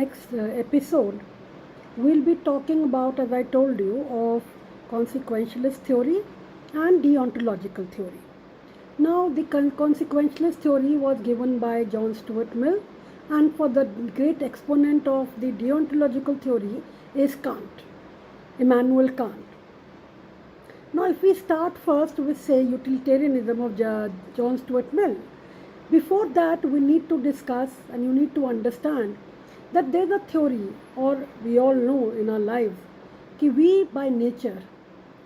next episode, we'll be talking about, as I told you, of consequentialist theory and deontological theory. Now, the consequentialist theory was given by John Stuart Mill, and for the great exponent of the deontological theory is Kant, Immanuel Kant. Now, if we start first with, say, utilitarianism of John Stuart Mill, before that we need to discuss and you need to understand that there's a theory, or we all know in our lives, that we by nature,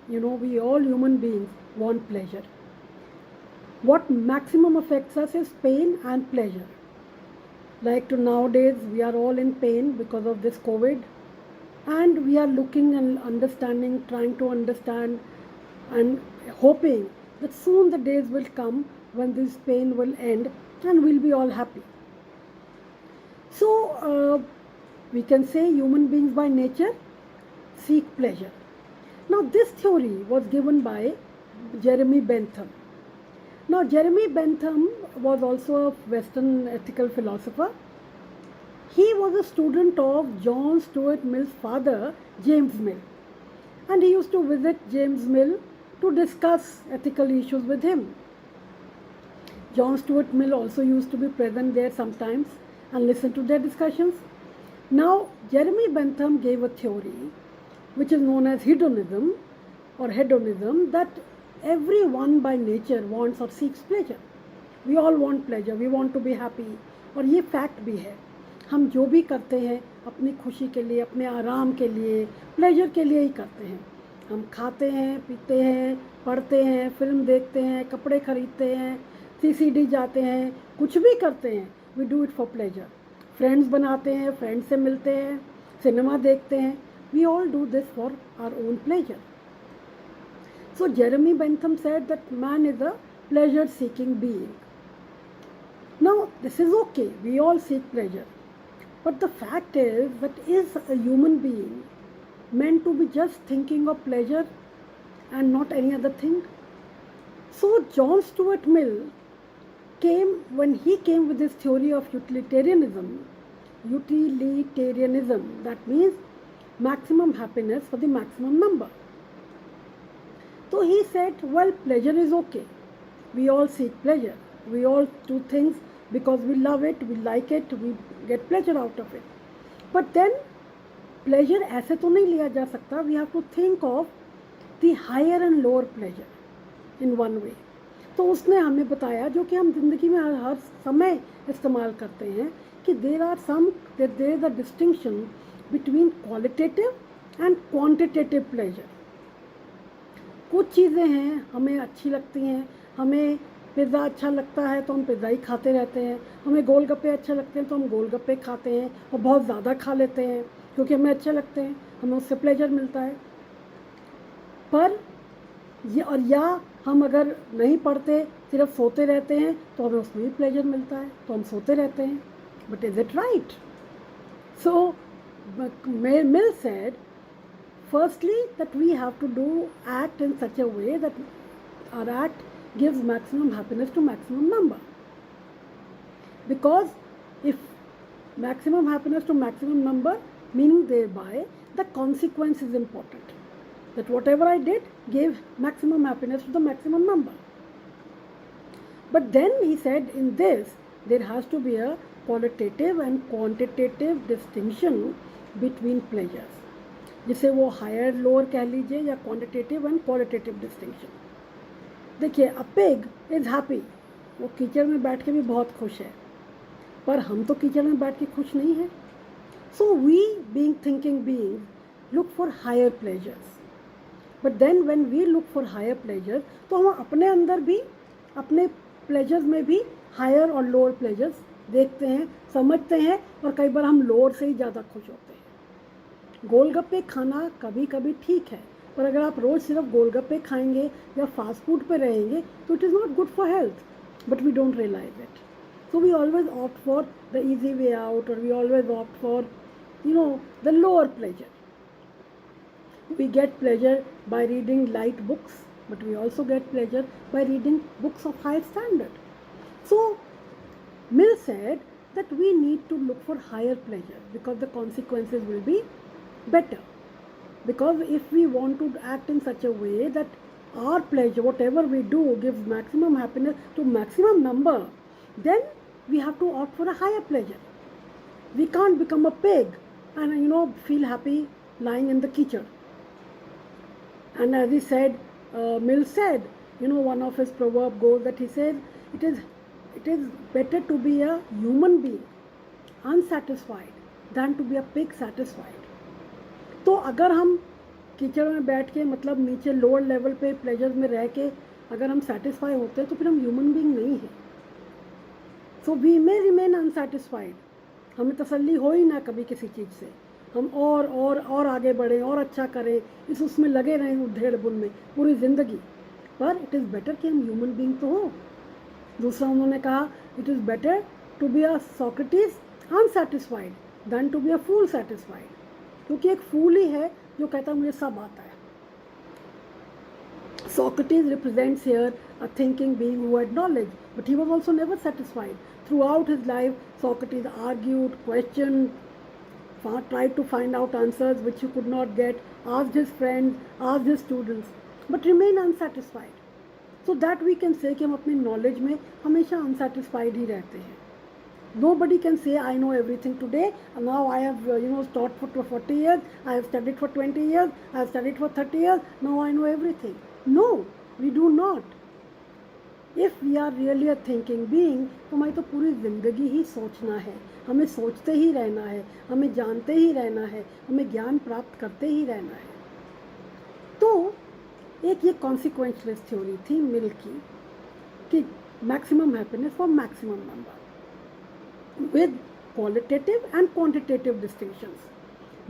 we all human beings want pleasure. What maximum affects us is pain and pleasure. Like to nowadays, we are all in pain because of this COVID, and we are looking and understanding, trying to understand and hoping that soon the days will come when this pain will end and we'll be all happy. So we can say human beings by nature seek pleasure. Now this theory was given by Jeremy Bentham. Now Jeremy Bentham was also a Western ethical philosopher. He was a student of John Stuart Mill's father, James Mill, and he used to visit James Mill to discuss ethical issues with him. John Stuart Mill also used to be present there sometimes and listen to their discussions. Now, Jeremy Bentham gave a theory which is known as hedonism, that everyone by nature wants or seeks pleasure. We all want pleasure, we want to be happy, और ये fact भी है. हम जो भी करते हैं अपनी खुशी के लिए, अपने आराम के लिए, प्लेजर के लिए ही करते हैं. हम खाते हैं, पीते हैं, पढ़ते हैं, फिल्म देखते हैं, कपड़े खरीदते हैं, CCD जाते हैं, कुछ भी करते हैं, we do it for pleasure. Friends बनाते हैं, फ्रेंड्स से मिलते हैं, सिनेमा देखते हैं, we all do this for our own pleasure. So Jeremy Bentham said that man is a pleasure seeking being. Now this is okay, we all seek pleasure, but the fact is that is a human being meant to be just thinking of pleasure and not any other thing? So John Stuart Mill when he came with his theory of utilitarianism, that means maximum happiness for the maximum number. So he said, well, pleasure is okay. We all seek pleasure. We all do things because we love it, we like it, we get pleasure out of it. But then pleasure ऐसे तो नहीं लिया जा सकता. We have to think of the higher and lower pleasure in one way. तो उसने हमें बताया, जो कि हम जिंदगी में हर समय इस्तेमाल करते हैं, कि there is a distinction between qualitative and quantitative pleasure. कुछ चीज़ें हैं हमें अच्छी लगती हैं. हमें पिज़्ज़ा अच्छा लगता है तो हम पिज़्ज़ा ही खाते रहते हैं. हमें गोलगप्पे अच्छे लगते हैं तो हम गोलगप्पे खाते हैं और बहुत ज़्यादा खा लेते हैं क्योंकि हमें अच्छे लगते हैं, हमें उससे प्लेजर मिलता है. पर या हम अगर नहीं पढ़ते, सिर्फ सोते रहते हैं तो हमें उसमें भी प्लेजर मिलता है, तो हम सोते रहते हैं. But is it right? So Mill said, firstly that we have to do act in such a way that our act gives maximum happiness to maximum number. Because if maximum happiness to maximum number, meaning thereby the consequence is important, that whatever I did gave maximum happiness to the maximum number. But then he said, in this there has to be a qualitative and quantitative distinction between pleasures, जिसे वो higher lower कह लीजिए या quantitative and qualitative distinction. देखिए, a pig is happy, वो कीचड़ में बैठ के भी बहुत खुश है, पर हम तो कीचड़ में बैठ के खुश नहीं हैं. So we being thinking being look for higher pleasures. But then when we look for higher pleasures, तो हम अपने अंदर भी, अपने प्लेजर्स में भी हायर और लोअर प्लेजर्स देखते हैं, समझते हैं, और कई बार हम लोअर से ही ज़्यादा खुश होते हैं. गोलगप्पे खाना कभी कभी ठीक है, पर अगर आप रोज़ सिर्फ गोलगप्पे खाएंगे या फास्ट फूड पे रहेंगे तो it is not good for health. But we don't realise it. So we always opt for the easy way out, or we always opt for, the lower pleasure. We get pleasure by reading light books, but we also get pleasure by reading books of high standard. So Mill said that we need to look for higher pleasure because the consequences will be better. Because if we want to act in such a way that our pleasure, whatever we do, gives maximum happiness to maximum number, then we have to opt for a higher pleasure. We can't become a pig and feel happy lying in the kitchen. And as he said, Mill said, one of his proverb goes that he says, it is better to be a human being unsatisfied than to be a pig satisfied. तो अगर हम कीचड़ में बैठ के मतलब नीचे lower level पे प्लेजर में रह के अगर हम सेटिस्फाई होते हैं तो फिर हम ह्यूमन बीइंग नहीं हैं. So we may remain unsatisfied. हमें तसल्ली हो ही ना कभी किसी चीज़ से. हम और आगे बढ़ें और अच्छा करें, उसमें लगे रहें उधेड़ बुन में पूरी ज़िंदगी. पर इट इज़ बेटर कि हम ह्यूमन बीइंग तो हो. दूसरा उन्होंने कहा it is better to be a Socrates unsatisfied than to be a fool satisfied. क्योंकि एक फूल ही है जो कहता है मुझे सब आता है. Socrates represents here a thinking being who had knowledge, but he was also never satisfied. Throughout his life, Socrates argued, questioned, tried to find out answers which he could not get, asked his friends, asked his students, but remained unsatisfied. So that we can say कि हम अपने knowledge में हमेशा unsatisfied ही रहते हैं. Nobody can say I know everything today and now I have taught for 40 years, I have studied for 20 years, I have studied for 30 years, now I know everything. No, we do not. If we are really a thinking being, तो हमारी तो पूरी ज़िंदगी ही सोचना है. हमें सोचते ही रहना है, हमें जानते ही रहना है, हमें ज्ञान प्राप्त करते ही रहना है. तो एक ये कॉन्सिक्वेंशलिस्ट थ्योरी थी मिल की कि maximum happiness for maximum number with qualitative and quantitative distinctions.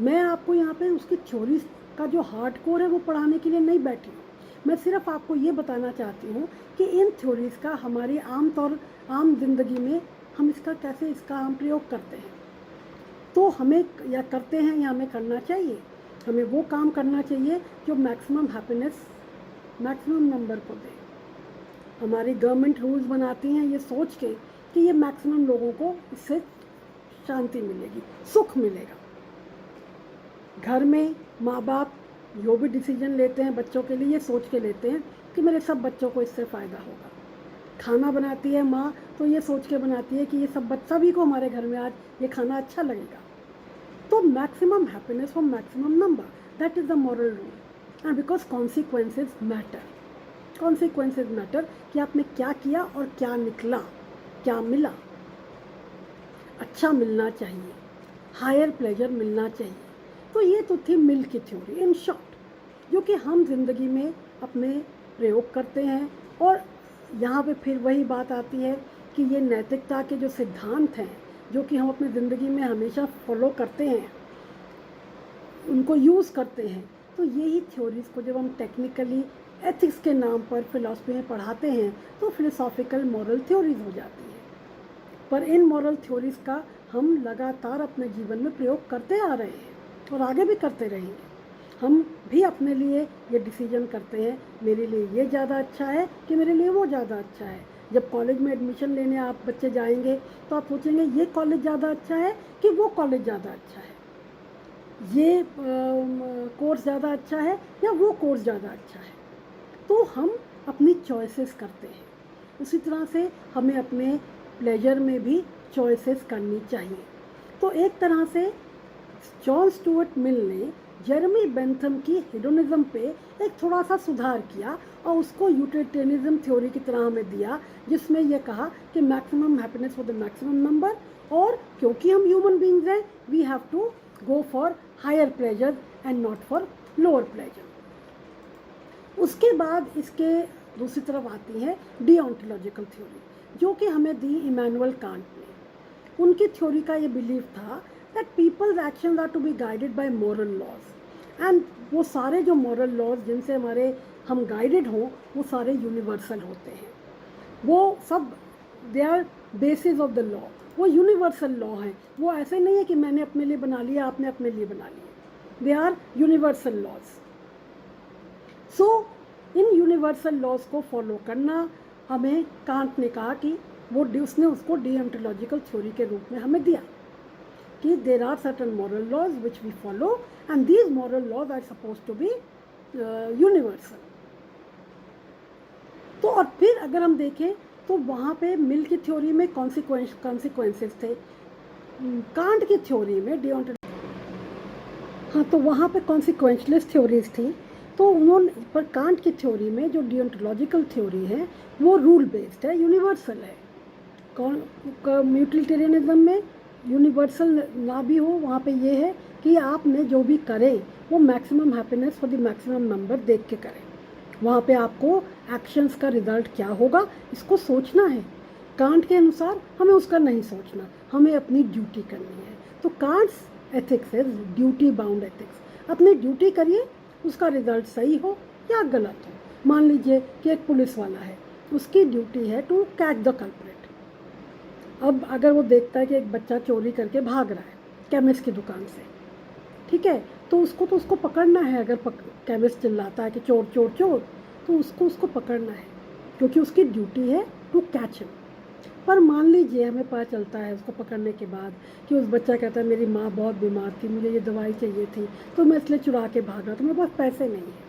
मैं आपको यहाँ पे उसकी थ्योरीज का जो हार्ड कोर है वो पढ़ाने के लिए नहीं बैठी हूँ. मैं सिर्फ आपको ये बताना चाहती हूँ कि इन थ्योरीज का हमारी आम जिंदगी में हम इसका हम प्रयोग करते हैं. तो हमें या करते हैं या हमें करना चाहिए. हमें वो काम करना चाहिए जो मैक्सिमम हैप्पीनेस मैक्सिमम नंबर को दे. हमारी गवर्नमेंट रूल्स बनाती हैं ये सोच के कि ये मैक्सिमम लोगों को इससे शांति मिलेगी, सुख मिलेगा. घर में माँ बाप जो भी डिसीजन लेते हैं बच्चों के लिए ये सोच के लेते हैं कि मेरे सब बच्चों को इससे फ़ायदा होगा. खाना बनाती है माँ तो ये सोच के बनाती है कि ये सभी को हमारे घर में आज ये खाना अच्छा लगेगा. तो maximum happiness for maximum number, that is the moral rule. And because consequences matter. Consequences matter कि आपने क्या किया और क्या निकला, क्या मिला. अच्छा मिलना चाहिए, हायर प्लेजर मिलना चाहिए. तो ये तो थी मिल की थ्योरी इन शॉर्ट, जो कि हम जिंदगी में अपने प्रयोग करते हैं. और यहाँ पे फिर वही बात आती है कि ये नैतिकता के जो सिद्धांत हैं जो कि हम अपनी ज़िंदगी में हमेशा फॉलो करते हैं, उनको यूज़ करते हैं. तो यही थ्योरीज़ को जब हम टेक्निकली एथिक्स के नाम पर फिलॉसफी में पढ़ाते हैं तो फिलोसॉफिकल मॉरल थ्योरीज हो जाती है. पर इन मॉरल थ्योरीज का हम लगातार अपने जीवन में प्रयोग करते आ रहे हैं और आगे भी करते रहेंगे. हम भी अपने लिए ये डिसीजन करते हैं मेरे लिए ये ज़्यादा अच्छा है कि मेरे लिए वो ज़्यादा अच्छा है. जब कॉलेज में एडमिशन लेने आप बच्चे जाएंगे तो आप सोचेंगे ये कॉलेज ज़्यादा अच्छा है कि वो कॉलेज ज़्यादा अच्छा है, ये कोर्स ज़्यादा अच्छा है या वो कोर्स ज़्यादा अच्छा है. तो हम अपनी चॉइसेस करते हैं. उसी तरह से हमें अपने प्लेजर में भी चॉइसेस करनी चाहिए. तो एक तरह से जॉन स्टुअर्ट मिल ने जेरेमी बेंथम की हेडोनिज्म पे एक थोड़ा सा सुधार किया और उसको यूटिलिटेरियनिज्म थ्योरी की तरह हमें दिया, जिसमें यह कहा कि maximum happiness for the maximum number. और क्योंकि हम ह्यूमन बीइंग्स हैं we have to go for higher pleasure and not for lower pleasure. उसके बाद इसके दूसरी तरफ आती है डिओंटोलॉजिकल थ्योरी, जो कि हमें दी इमैनुअल कांट ने. उनकी थ्योरी का ये बिलीव था that people's actions are to be guided by moral laws. And वो सारे जो मॉरल लॉज जिनसे हम गाइडेड हों वो सारे यूनिवर्सल होते हैं. वो सब they are basis of the law. वो यूनिवर्सल लॉ हैं. वो ऐसे नहीं है कि मैंने अपने लिए बना लिया आपने अपने लिए बना लिया. They are universal laws. So इन यूनिवर्सल लॉज को फॉलो करना हमें कांट ने कहा कि उसने उसको डिओन्टोलॉजिकल थ्योरी के रूप में हमें दिया कि there are certain moral laws which we follow and these moral laws are suppose to be universal. तो और फिर अगर हम देखें तो वहाँ पे मिल की थ्योरी में कॉन्सिक्वेंसेस थे, कांट की थ्योरी में हाँ, तो वहाँ पे कॉन्सिक्वेंशलेस थ्योरीज थी। तो उन्होंने पर कांट की थ्योरी में जो डिओन्टोलॉजिकल थ्योरी है वो रूल बेस्ड है, यूनिवर्सल है। यूटिलिटेरियनिज्म में यूनिवर्सल ना भी हो, वहाँ पे ये है कि आपने जो भी करें वो maximum happiness for the maximum number देख के करें। वहाँ पे आपको एक्शंस का रिजल्ट क्या होगा इसको सोचना है। कांट के अनुसार हमें उसका नहीं सोचना, हमें अपनी ड्यूटी करनी है। तो Kant's ethics is duty bound ethics. अपनी ड्यूटी करिए, उसका रिजल्ट सही हो या गलत हो। मान लीजिए कि एक पुलिस वाला है, उसकी ड्यूटी है टू कैच द कल्प्रिट। अब अगर वो देखता है कि एक बच्चा चोरी करके भाग रहा है केमिस्ट की दुकान से, ठीक है, तो उसको पकड़ना है। अगर केमिस्ट चिल्लाता है कि चोर चोर चोर, तो उसको पकड़ना है, क्योंकि उसकी ड्यूटी है टू कैच हिम। पर मान लीजिए हमें पता चलता है उसको पकड़ने के बाद कि उस बच्चा कहता है मेरी माँ बहुत बीमार थी, मुझे ये दवाई चाहिए थी, तो मैं इसलिए चुरा के भागा, तो मेरे पास पैसे नहीं है।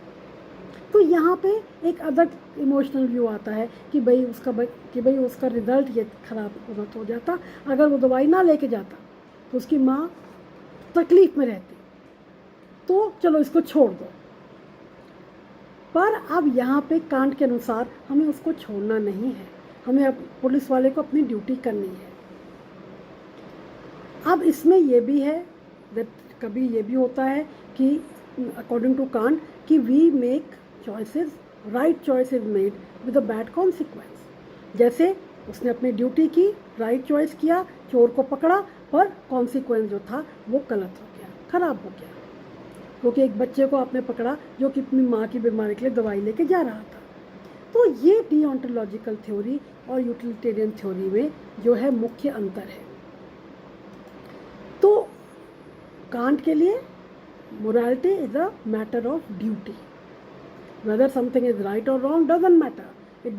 तो यहाँ पे एक अदर इमोशनल व्यू आता है कि भाई उसका रिजल्ट ये खराब हो जाता, अगर वो दवाई ना लेके जाता तो उसकी माँ तकलीफ में रहती, तो चलो इसको छोड़ दो। पर अब यहाँ पे कांट के अनुसार हमें उसको छोड़ना नहीं है, हमें अब पुलिस वाले को अपनी ड्यूटी करनी है। अब इसमें ये भी है, कभी ये भी होता है कि अकॉर्डिंग टू कांट कि we make choices, right choice is made with a bad consequence. जैसे उसने अपनी ड्यूटी की, राइट चॉइस किया, चोर को पकड़ा, पर कॉन्सिक्वेंस जो था वो गलत हो गया, खराब हो गया, क्योंकि एक बच्चे को आपने पकड़ा जो कि अपनी माँ की बीमारी के लिए दवाई लेके जा रहा था। तो ये डिओन्टोलॉजिकल थ्योरी और यूटिलिटेरियन थ्योरी में जो है मुख्य अंतर है। तो कांट के लिए morality is a matter of duty, whether something is right और wrong doesn't matter, it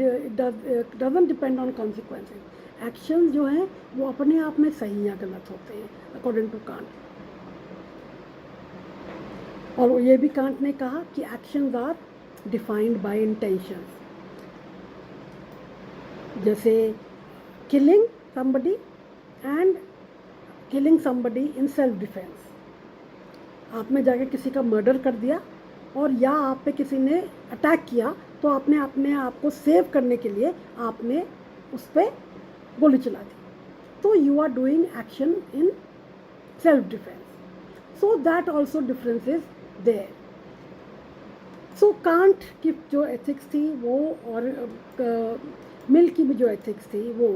doesn't depend on consequences. Action जो हैं वो अपने आप में सही या गलत होते हैं अकॉर्डिंग टू कांट। और ये भी कांट ने कहा कि actions are defined by intentions, जैसे killing somebody and killing somebody in self defense। आपने जाके किसी का मर्डर कर दिया और या आप पे किसी ने अटैक किया, तो आपने अपने आप को सेव करने के लिए आपने उस पर गोली चला दी, तो you are doing action in self defence. So that also difference is there. So Kant की जो एथिक्स थी वो और मिल की भी जो एथिक्स थी वो,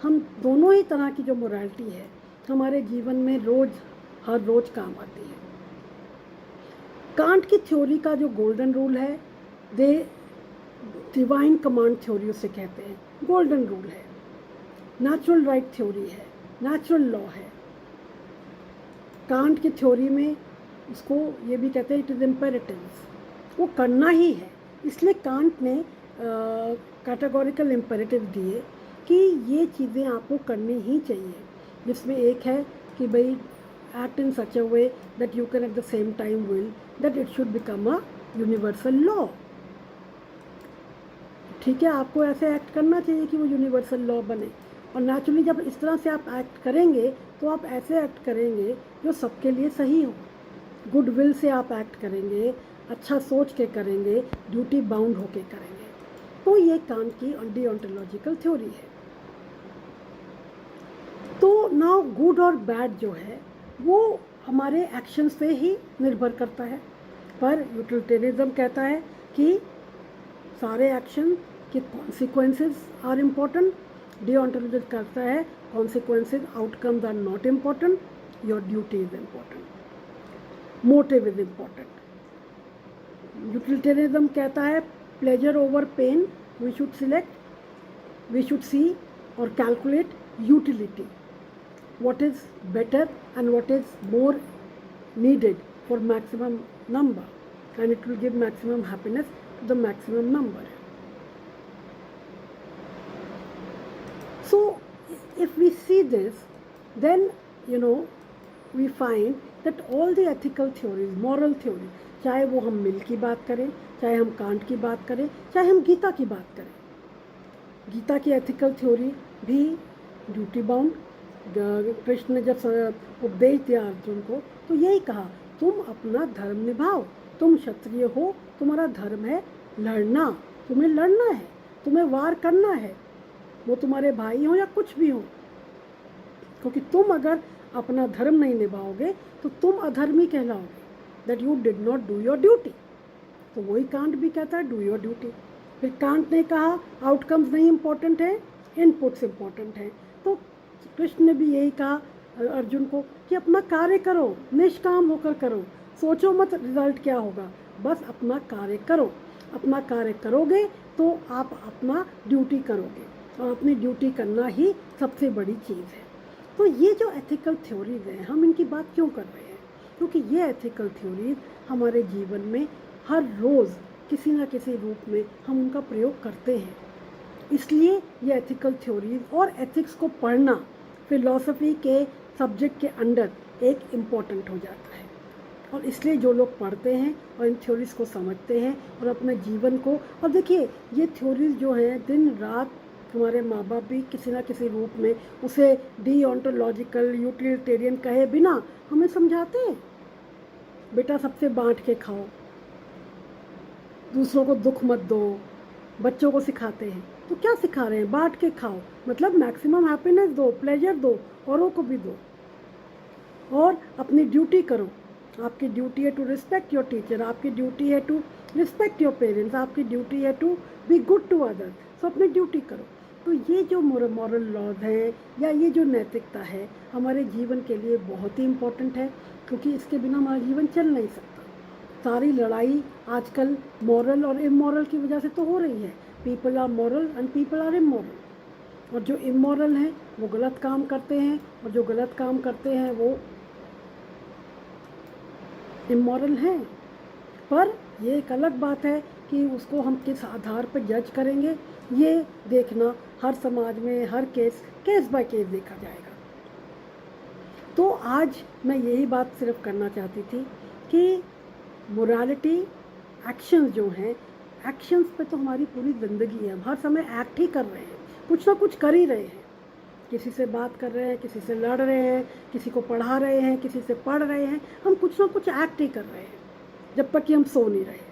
हम दोनों ही तरह की जो मोरालिटी है हमारे जीवन में हर रोज काम आती है। कांट की थ्योरी का जो गोल्डन रूल है, दे डिवाइन कमांड थ्योरी उसे कहते हैं, गोल्डन रूल है। नेचुरल राइट थ्योरी है, नेचुरल लॉ है। कांट की थ्योरी में उसको ये भी कहते हैं इट इज़ इम्पेरेटिव्स, वो करना ही है। इसलिए कांट ने कैटेगोरिकल इम्पेरेटिव दिए कि ये चीज़ें आपको करनी ही चाहिए, जिसमें एक है कि भाई act in such a way that you can at the same time will that it should become a universal law. ठीक है, आपको ऐसे एक्ट करना चाहिए कि वो यूनिवर्सल लॉ बने। और नेचुरली जब इस तरह से आप एक्ट करेंगे तो आप ऐसे एक्ट करेंगे जो सबके लिए सही हो, गुड विल से आप एक्ट करेंगे, अच्छा सोच के करेंगे, ड्यूटी बाउंड होके करेंगे। तो ये कांट की डिओन्टोलॉजिकल थ्योरी है। तो नाउ गुड और बैड जो है वो हमारे एक्शन से ही निर्भर करता है, पर यूटिलिटेरियनिज्म कहता है कि सारे एक्शन के कॉन्सिक्वेंसेस आर इम्पोर्टेंट। डिओन्टोलॉजी कहता है consequences, outcomes are not important, your duty is important, motive is important. Utilitarianism कहता है pleasure over pain we should select, we should see और calculate utility, what is better and what is more needed for maximum number, and it will give maximum happiness to the maximum number. So, if we see this, then we find that all the ethical theories, moral theories, चाहे वो हम मिल की बात करें, चाहे हम can't की बात करें, चाहे हम गीता की बात करें, गीता की एथिकल थ्योरी भी ड्यूटी बाउंड, कृष्ण ने जब उपदेश दिया अर्जुन को तो यही कहा, तुम अपना धर्म निभाओ, तुम क्षत्रिय हो, तुम्हारा धर्म है लड़ना, तुम्हें लड़ना है, तुम्हें वार करना है, वो तुम्हारे भाई हो या कुछ भी हो, क्योंकि तुम अगर अपना धर्म नहीं निभाओगे तो तुम अधर्मी कहलाओगे, that you did not do your duty. तो वही कांट भी कहता है डू योर ड्यूटी। फिर कांट ने कहा आउटकम्स नहीं इम्पोर्टेंट है, इनपुट्स इम्पोर्टेंट है। तो कृष्ण ने भी यही कहा अर्जुन को कि अपना कार्य करो, निष्काम होकर करो, सोचो मत रिजल्ट क्या होगा, बस अपना कार्य करो। अपना कार्य करोगे तो आप अपना ड्यूटी करोगे, और अपनी ड्यूटी करना ही सबसे बड़ी चीज़ है। तो ये जो एथिकल थ्योरीज हैं, हम इनकी बात क्यों कर रहे हैं? क्योंकि ये एथिकल थ्योरीज हमारे जीवन में हर रोज़ किसी न किसी रूप में हम उनका प्रयोग करते हैं। इसलिए ये एथिकल थ्योरीज और एथिक्स को पढ़ना फिलॉसफी के सब्जेक्ट के अंडर एक इम्पॉर्टेंट हो जाता है। और इसलिए जो लोग पढ़ते हैं और इन थ्योरीज को समझते हैं और अपने जीवन को, और देखिए ये थ्योरीज जो हैं दिन रात हमारे माँ बाप भी किसी न किसी रूप में उसे डीओंटोलॉजिकल यूटिलिटेरियन कहे बिना हमें समझाते हैं। बेटा सबसे बांट के खाओ, दूसरों को दुख मत दो, बच्चों को सिखाते हैं। तो क्या सिखा रहे हैं? बांट के खाओ, मतलब मैक्सिमम हैप्पीनेस दो, प्लेजर दो, औरों को भी दो, और अपनी ड्यूटी करो। आपकी ड्यूटी है टू रिस्पेक्ट योर टीचर, आपकी ड्यूटी है टू रिस्पेक्ट योर पेरेंट्स, आपकी ड्यूटी है to be good to others. So अपनी ड्यूटी करो। तो ये जो मॉरल लॉज हैं या ये जो नैतिकता है हमारे जीवन के लिए बहुत ही इम्पोर्टेंट है, क्योंकि इसके बिना हमारा जीवन चल नहीं सकता। सारी लड़ाई आजकल मॉरल और इमॉरल की वजह से तो हो रही है। People are moral and people are immoral, और जो इमॉरल हैं वो गलत काम करते हैं, और जो गलत काम करते हैं वो इमॉरल हैं। पर ये एक अलग बात है कि उसको हम किस आधार पर जज करेंगे, ये देखना हर समाज में हर केस बाय केस देखा जाएगा। तो आज मैं यही बात सिर्फ करना चाहती थी कि मोरालिटी एक्शंस जो हैं, एक्शंस पे तो हमारी पूरी ज़िंदगी है, हम हर समय एक्ट ही कर रहे हैं, कुछ ना कुछ कर ही रहे हैं। किसी से बात कर रहे हैं, किसी से लड़ रहे हैं, किसी को पढ़ा रहे हैं, किसी से पढ़ रहे हैं, हम कुछ ना कुछ एक्ट ही कर रहे हैं जब तक कि हम सो नहीं रहे।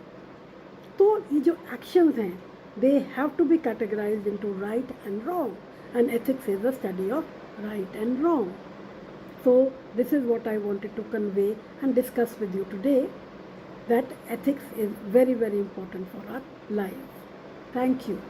तो ये जो एक्शंस हैं they have to be categorized into right and wrong, and ethics is the study of right and wrong. So this is what I wanted to convey and discuss with you today, that ethics is very, very important for our life. Thank you.